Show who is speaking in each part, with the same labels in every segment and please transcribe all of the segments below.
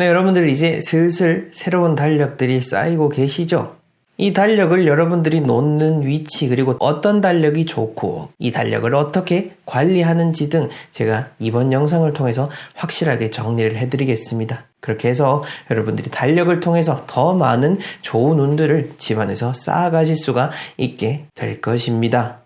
Speaker 1: 네, 여러분들 이제 슬슬 새로운 달력들이 쌓이고 계시죠? 이 달력을 여러분들이 놓는 위치 그리고 어떤 달력이 좋고 이 달력을 어떻게 관리하는지 등 제가 이번 영상을 통해서 확실하게 정리를 해드리겠습니다. 그렇게 해서 여러분들이 달력을 통해서 더 많은 좋은 운들을 집안에서 쌓아가실 수가 있게 될 것입니다.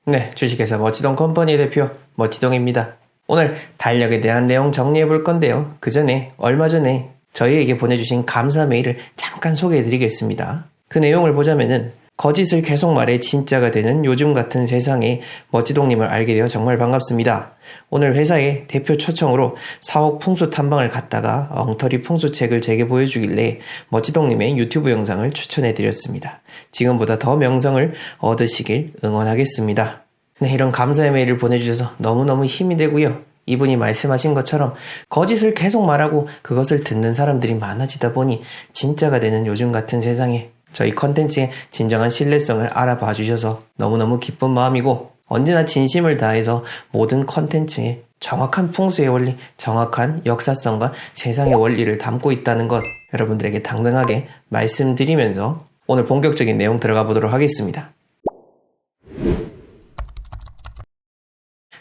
Speaker 1: 네, 주식회사 멋지동 컴퍼니의 대표 멋지동입니다. 오늘 달력에 대한 내용 정리해 볼 건데요. 그 전에 얼마 전에 저희에게 보내주신 감사 메일을 잠깐 소개해 드리겠습니다. 그 내용을 보자면은 거짓을 계속 말해 진짜가 되는 요즘 같은 세상에 멋지동님을 알게 되어 정말 반갑습니다. 오늘 회사의 대표 초청으로 사옥 풍수 탐방을 갔다가 엉터리 풍수책을 제게 보여주길래 멋지동님의 유튜브 영상을 추천해 드렸습니다. 지금보다 더 명성을 얻으시길 응원하겠습니다. 네, 이런 감사의 메일을 보내주셔서 너무너무 힘이 되고요. 이분이 말씀하신 것처럼 거짓을 계속 말하고 그것을 듣는 사람들이 많아지다 보니 진짜가 되는 요즘 같은 세상에 저희 컨텐츠의 진정한 신뢰성을 알아봐 주셔서 너무너무 기쁜 마음이고 언제나 진심을 다해서 모든 컨텐츠에 정확한 풍수의 원리, 정확한 역사성과 세상의 원리를 담고 있다는 것 여러분들에게 당당하게 말씀드리면서 오늘 본격적인 내용 들어가 보도록 하겠습니다.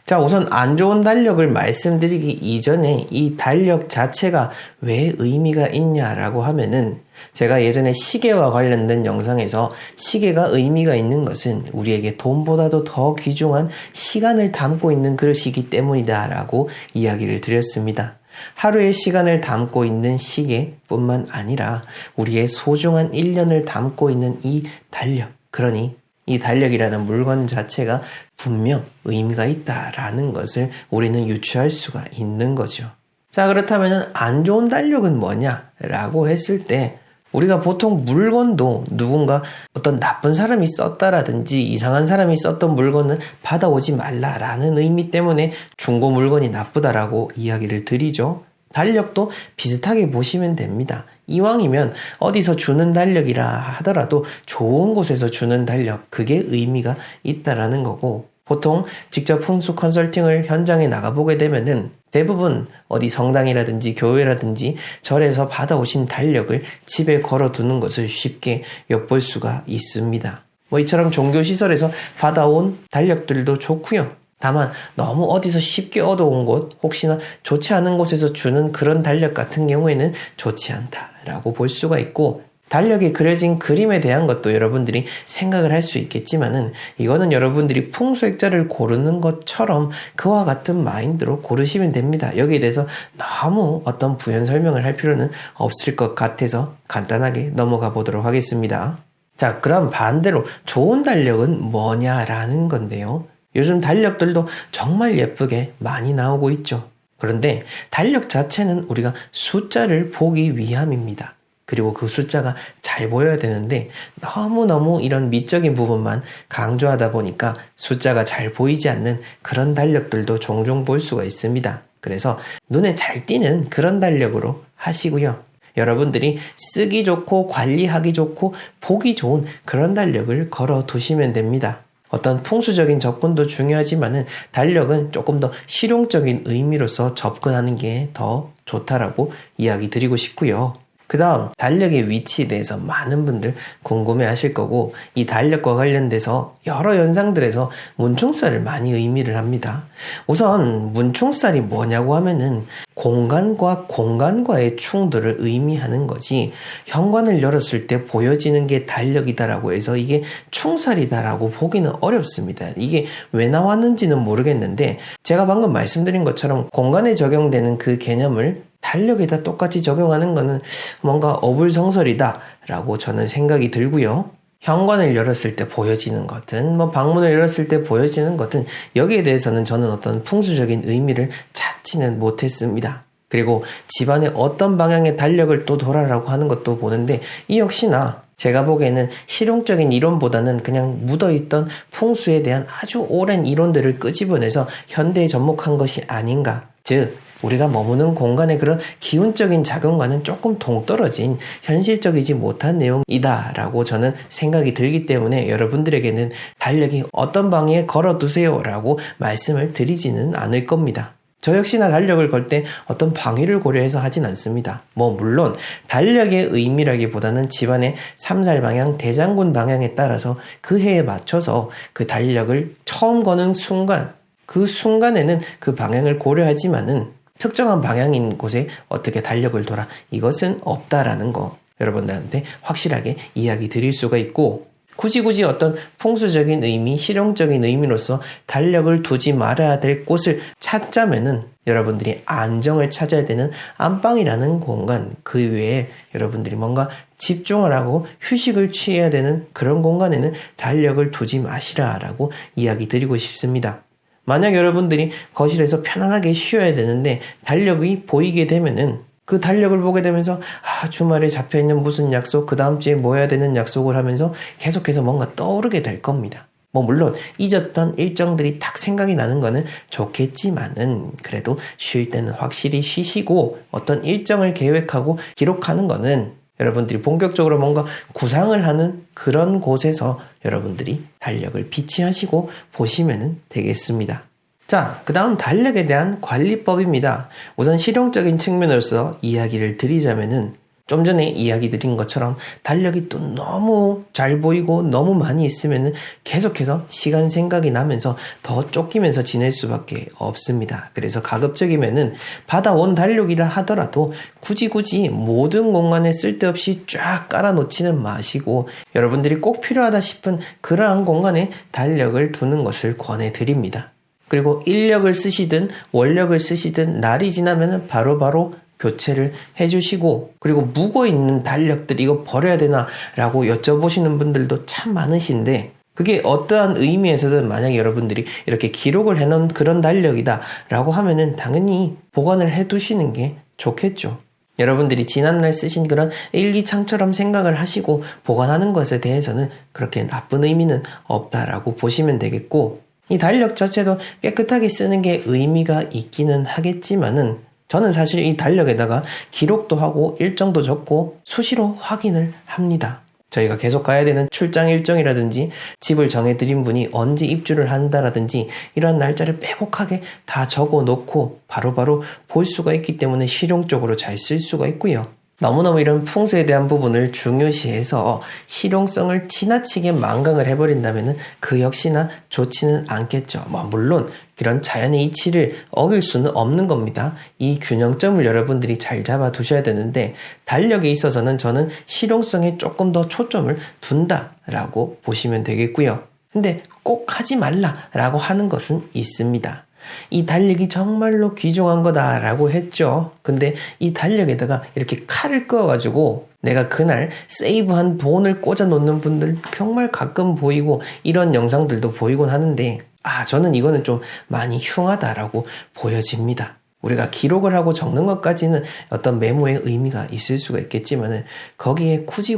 Speaker 1: 자, 우선 안 좋은 달력을 말씀드리기 이전에 이 달력 자체가 왜 의미가 있냐라고 하면은 제가 예전에 시계와 관련된 영상에서 시계가 의미가 있는 것은 우리에게 돈보다도 더 귀중한 시간을 담고 있는 그릇이기 때문이다 라고 이야기를 드렸습니다. 하루의 시간을 담고 있는 시계뿐만 아니라 우리의 소중한 1년을 담고 있는 이 달력, 그러니 이 달력이라는 물건 자체가 분명 의미가 있다라는 것을 우리는 유추할 수가 있는 거죠. 자, 그렇다면 안 좋은 달력은 뭐냐라고 했을 때 우리가 보통 물건도 누군가 어떤 나쁜 사람이 썼다라든지 이상한 사람이 썼던 물건은 받아오지 말라라는 의미 때문에 중고 물건이 나쁘다라고 이야기를 드리죠. 달력도 비슷하게 보시면 됩니다. 이왕이면 어디서 주는 달력이라 하더라도 좋은 곳에서 주는 달력, 그게 의미가 있다라는 거고 보통 직접 풍수 컨설팅을 현장에 나가보게 되면은 대부분 어디 성당이라든지 교회라든지 절에서 받아오신 달력을 집에 걸어두는 것을 쉽게 엿볼 수가 있습니다. 이처럼 종교시설에서 받아온 달력들도 좋고요. 다만 너무 어디서 쉽게 얻어온 곳, 혹시나 좋지 않은 곳에서 주는 그런 달력 같은 경우에는 좋지 않다라고 볼 수가 있고 달력에 그려진 그림에 대한 것도 여러분들이 생각을 할 수 있겠지만은 이거는 여러분들이 풍수액자를 고르는 것처럼 그와 같은 마인드로 고르시면 됩니다. 여기에 대해서 너무 어떤 부연 설명을 할 필요는 없을 것 같아서 간단하게 넘어가 보도록 하겠습니다. 자, 그럼 반대로 좋은 달력은 뭐냐라는 건데요. 요즘 달력들도 정말 예쁘게 많이 나오고 있죠. 그런데 달력 자체는 우리가 숫자를 보기 위함입니다. 그리고 그 숫자가 잘 보여야 되는데 너무너무 이런 미적인 부분만 강조하다 보니까 숫자가 잘 보이지 않는 그런 달력들도 종종 볼 수가 있습니다. 그래서 눈에 잘 띄는 그런 달력으로 하시고요. 여러분들이 쓰기 좋고 관리하기 좋고 보기 좋은 그런 달력을 걸어 두시면 됩니다. 어떤 풍수적인 접근도 중요하지만은 달력은 조금 더 실용적인 의미로서 접근하는 게 더 좋다라고 이야기 드리고 싶고요. 그 다음 달력의 위치에 대해서 많은 분들 궁금해 하실 거고 이 달력과 관련돼서 여러 현상들에서 문충살을 많이 의미를 합니다. 우선 문충살이 뭐냐고 하면은 공간과 공간과의 충돌을 의미하는 거지 현관을 열었을 때 보여지는 게 달력이다라고 해서 이게 충살이다라고 보기는 어렵습니다. 이게 왜 나왔는지는 모르겠는데 제가 방금 말씀드린 것처럼 공간에 적용되는 그 개념을 달력에다 똑같이 적용하는 거는 뭔가 어불성설이다 라고 저는 생각이 들고요. 현관을 열었을 때 보여지는 것든 방문을 열었을 때 보여지는 것든 여기에 대해서는 저는 어떤 풍수적인 의미를 찾지는 못했습니다. 그리고 집안의 어떤 방향의 달력을 또 돌아라고 하는 것도 보는데 이 역시나 제가 보기에는 실용적인 이론보다는 그냥 묻어있던 풍수에 대한 아주 오랜 이론들을 끄집어내서 현대에 접목한 것이 아닌가. 즉 우리가 머무는 공간의 그런 기운적인 작용과는 조금 동떨어진 현실적이지 못한 내용이다 라고 저는 생각이 들기 때문에 여러분들에게는 달력이 어떤 방에 걸어두세요 라고 말씀을 드리지는 않을 겁니다. 저 역시나 달력을 걸 때 어떤 방위를 고려해서 하진 않습니다. 물론 달력의 의미라기보다는 집안의 삼살 방향, 대장군 방향에 따라서 그 해에 맞춰서 그 달력을 처음 거는 순간, 그 순간에는 그 방향을 고려하지만은 특정한 방향인 곳에 어떻게 달력을 둬라, 이것은 없다라는 거 여러분들한테 확실하게 이야기 드릴 수가 있고, 굳이 어떤 풍수적인 의미, 실용적인 의미로서 달력을 두지 말아야 될 곳을 찾자면은 여러분들이 안정을 찾아야 되는 안방이라는 공간, 그 외에 여러분들이 뭔가 집중을 하고 휴식을 취해야 되는 그런 공간에는 달력을 두지 마시라라고 이야기 드리고 싶습니다. 만약 여러분들이 거실에서 편안하게 쉬어야 되는데 달력이 보이게 되면은 그 달력을 보게 되면서 주말에 잡혀있는 무슨 약속, 그 다음 주에 뭐 해야 되는 약속을 하면서 계속해서 뭔가 떠오르게 될 겁니다. 물론 잊었던 일정들이 딱 생각이 나는 거는 좋겠지만은 그래도 쉴 때는 확실히 쉬시고 어떤 일정을 계획하고 기록하는 거는 여러분들이 본격적으로 뭔가 구상을 하는 그런 곳에서 여러분들이 달력을 비치하시고 보시면 되겠습니다. 자, 그 다음 달력에 대한 관리법입니다. 우선 실용적인 측면으로서 이야기를 드리자면은 좀 전에 이야기 드린 것처럼 달력이 또 너무 잘 보이고 너무 많이 있으면은 계속해서 시간 생각이 나면서 더 쫓기면서 지낼 수밖에 없습니다. 그래서 가급적이면은 받아온 달력이라 하더라도 굳이 모든 공간에 쓸데없이 쫙 깔아놓지는 마시고 여러분들이 꼭 필요하다 싶은 그러한 공간에 달력을 두는 것을 권해드립니다. 그리고 인력을 쓰시든 원력을 쓰시든 날이 지나면 바로바로 교체를 해주시고, 그리고 묵어있는 달력들 이거 버려야 되나 라고 여쭤보시는 분들도 참 많으신데, 그게 어떠한 의미에서든 만약에 여러분들이 이렇게 기록을 해놓은 그런 달력이다 라고 하면은 당연히 보관을 해두시는 게 좋겠죠. 여러분들이 지난날 쓰신 그런 일기창처럼 생각을 하시고 보관하는 것에 대해서는 그렇게 나쁜 의미는 없다라고 보시면 되겠고, 이 달력 자체도 깨끗하게 쓰는 게 의미가 있기는 하겠지만은 저는 사실 이 달력에다가 기록도 하고 일정도 적고 수시로 확인을 합니다. 저희가 계속 가야 되는 출장 일정이라든지 집을 정해드린 분이 언제 입주를 한다라든지 이런 날짜를 빼곡하게 다 적어 놓고 바로바로 볼 수가 있기 때문에 실용적으로 잘 쓸 수가 있고요. 너무너무 이런 풍수에 대한 부분을 중요시해서 실용성을 지나치게 망각을 해버린다면 그 역시나 좋지는 않겠죠. 물론 이런 자연의 이치를 어길 수는 없는 겁니다. 이 균형점을 여러분들이 잘 잡아 두셔야 되는데 달력에 있어서는 저는 실용성에 조금 더 초점을 둔다라고 보시면 되겠고요. 근데 꼭 하지 말라라고 하는 것은 있습니다. 이 달력이 정말로 귀중한 거다라고 했죠. 근데 이 달력에다가 이렇게 칼을 그어가지고 내가 그날 세이브한 돈을 꽂아 놓는 분들 정말 가끔 보이고 이런 영상들도 보이곤 하는데 저는 이거는 좀 많이 흉하다라고 보여집니다. 우리가 기록을 하고 적는 것까지는 어떤 메모의 의미가 있을 수가 있겠지만 거기에 굳이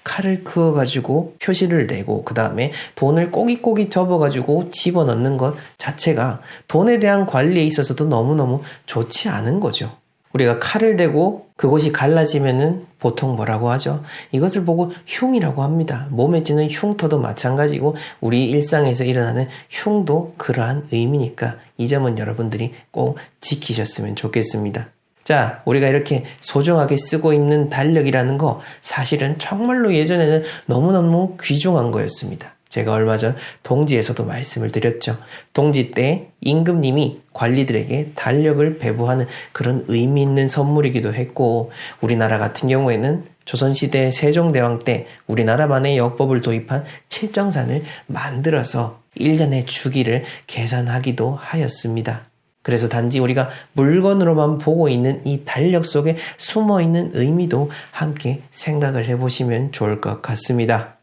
Speaker 1: 칼을 그어가지고 표시를 내고 그 다음에 돈을 꼬깃꼬깃 접어가지고 집어넣는 것 자체가 돈에 대한 관리에 있어서도 너무너무 좋지 않은 거죠. 우리가 칼을 대고 그곳이 갈라지면은 보통 뭐라고 하죠? 이것을 보고 흉이라고 합니다. 몸에 지는 흉터도 마찬가지고 우리 일상에서 일어나는 흉도 그러한 의미니까 이 점은 여러분들이 꼭 지키셨으면 좋겠습니다. 자, 우리가 이렇게 소중하게 쓰고 있는 달력이라는 거 사실은 정말로 예전에는 너무너무 귀중한 거였습니다. 제가 얼마 전 동지에서도 말씀을 드렸죠. 동지 때 임금님이 관리들에게 달력을 배부하는 그런 의미 있는 선물이기도 했고, 우리나라 같은 경우에는 조선시대 세종대왕 때 우리나라만의 역법을 도입한 칠정산을 만들어서 1년의 주기를 계산하기도 하였습니다. 그래서 단지 우리가 물건으로만 보고 있는 이 달력 속에 숨어있는 의미도 함께 생각을 해보시면 좋을 것 같습니다.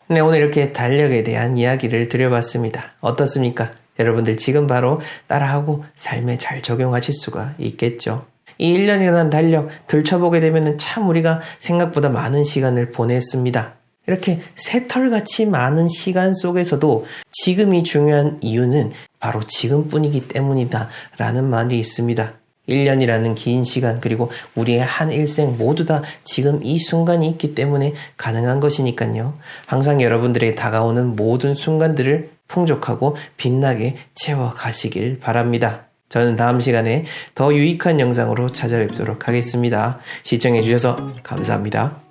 Speaker 1: 네, 오늘 이렇게 달력에 대한 이야기를 드려봤습니다. 어떻습니까? 여러분들 지금 바로 따라하고 삶에 잘 적용하실 수가 있겠죠. 이 1년이라는 달력 들춰보게 되면 참 우리가 생각보다 많은 시간을 보냈습니다. 이렇게 새털같이 많은 시간 속에서도 지금이 중요한 이유는 바로 지금뿐이기 때문이다 라는 말이 있습니다. 1년이라는 긴 시간, 그리고 우리의 한 일생 모두 다 지금 이 순간이 있기 때문에 가능한 것이니까요. 항상 여러분들의 다가오는 모든 순간들을 풍족하고 빛나게 채워가시길 바랍니다. 저는 다음 시간에 더 유익한 영상으로 찾아뵙도록 하겠습니다. 시청해주셔서 감사합니다.